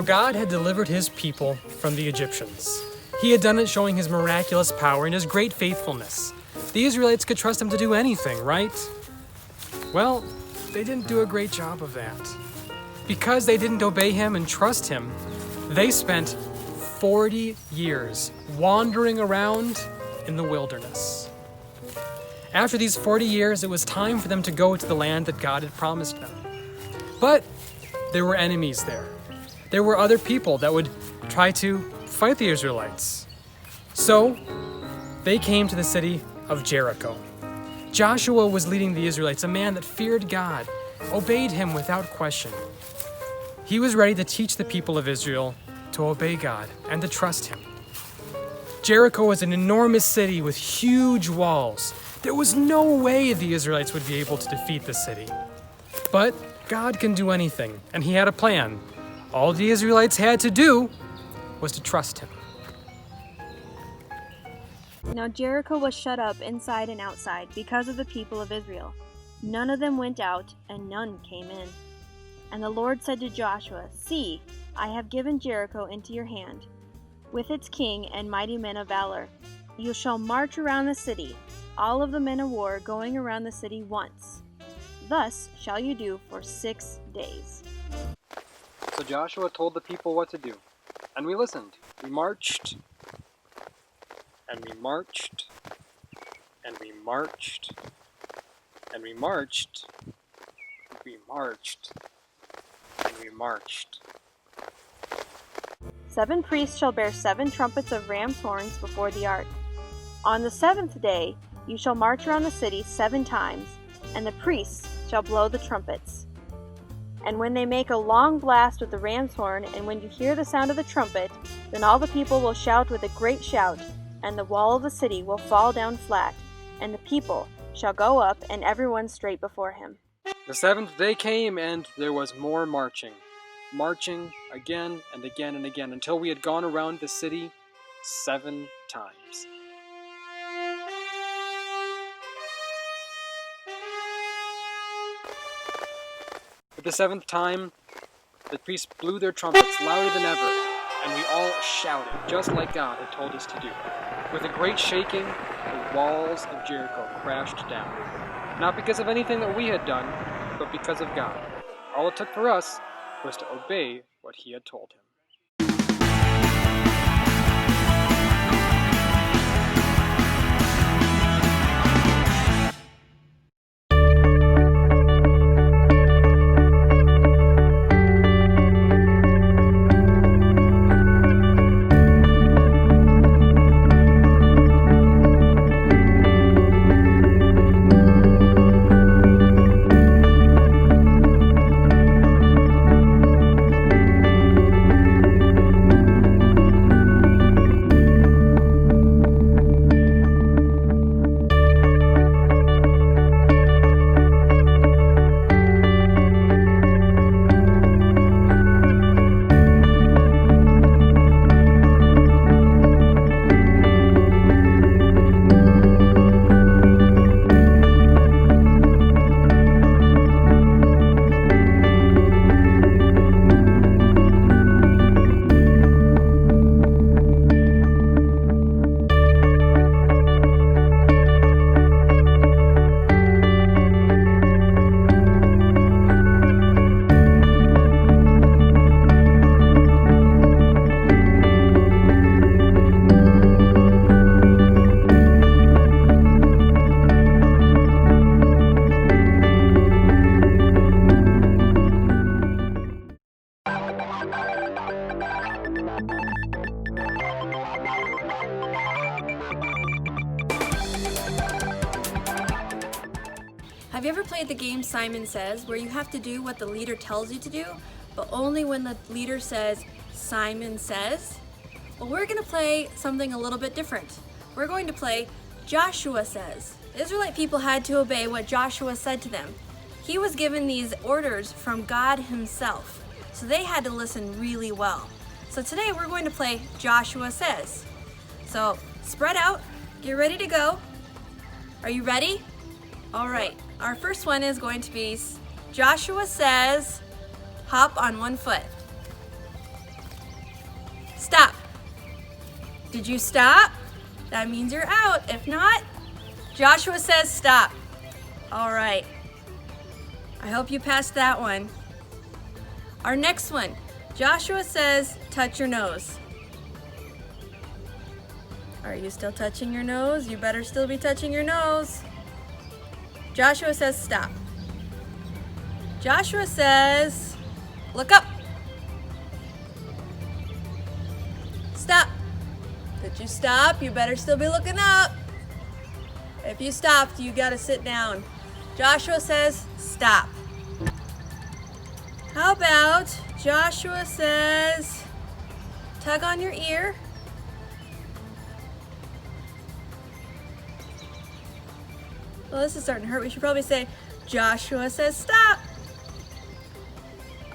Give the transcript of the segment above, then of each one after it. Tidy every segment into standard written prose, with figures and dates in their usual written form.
God had delivered his people from the Egyptians. He had done it showing his miraculous power and his great faithfulness. The Israelites could trust him to do anything, right? Well, they didn't do a great job of that. Because they didn't obey him and trust him, they spent 40 years wandering around in the wilderness. After these 40 years, it was time for them to go to the land that God had promised them. But there were enemies there. There were other people that would try to fight the Israelites. So they came to the city of Jericho. Joshua was leading the Israelites, a man that feared God, obeyed him without question. He was ready to teach the people of Israel to obey God and to trust him. Jericho was an enormous city with huge walls. There was no way the Israelites would be able to defeat the city. But God can do anything, and he had a plan. All the Israelites had to do was to trust him. Now Jericho was shut up inside and outside because of the people of Israel. None of them went out, and none came in. And the Lord said to Joshua, "See, I have given Jericho into your hand, with its king and mighty men of valor. You shall march around the city, all of the men of war going around the city once. Thus shall you do for 6 days." So Joshua told the people what to do, and we listened. We marched, and we marched, and we marched, and we marched, and we marched, and we marched. 7 priests shall bear 7 trumpets of ram's horns before the ark. On the 7th day you shall march around the city 7 times, and the priests shall blow the trumpets. And when they make a long blast with the ram's horn, and when you hear the sound of the trumpet, then all the people will shout with a great shout, and the wall of the city will fall down flat, and the people shall go up, and everyone straight before him. The 7th day came, and there was more marching. Marching again and again and again, until we had gone around the city 7 times. At the 7th time, the priests blew their trumpets louder than ever, and we all shouted, just like God had told us to do. With a great shaking, the walls of Jericho crashed down. Not because of anything that we had done, but because of God. All it took for us was to obey what he had told him. Have you ever played the game Simon Says, where you have to do what the leader tells you to do, but only when the leader says, "Simon Says"? Well, we're going to play something a little bit different. We're going to play Joshua Says. The Israelite people had to obey what Joshua said to them. He was given these orders from God himself, so they had to listen really well. So today we're going to play Joshua Says. So spread out, get ready to go. Are you ready? All right, our first one is going to be Joshua says, hop on one foot. Stop. Did you stop? That means you're out. If not, Joshua says stop. All right. I hope you passed that one. Our next one, Joshua says touch your nose. Are you still touching your nose? You better still be touching your nose. Joshua says stop. Joshua says look up. Stop. Did you stop? You better still be looking up. If you stopped, you gotta sit down. Joshua says stop. How about Joshua says tug on your ear? Well, this is starting to hurt. We should probably say Joshua says stop.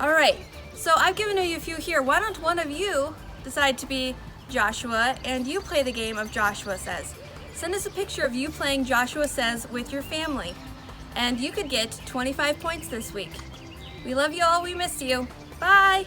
All right, so I've given you a few here. Why don't one of you decide to be Joshua and you play the game of Joshua Says? Send us a picture of you playing Joshua Says with your family, and you could get 25 points this week. We love you all. We miss you. Bye.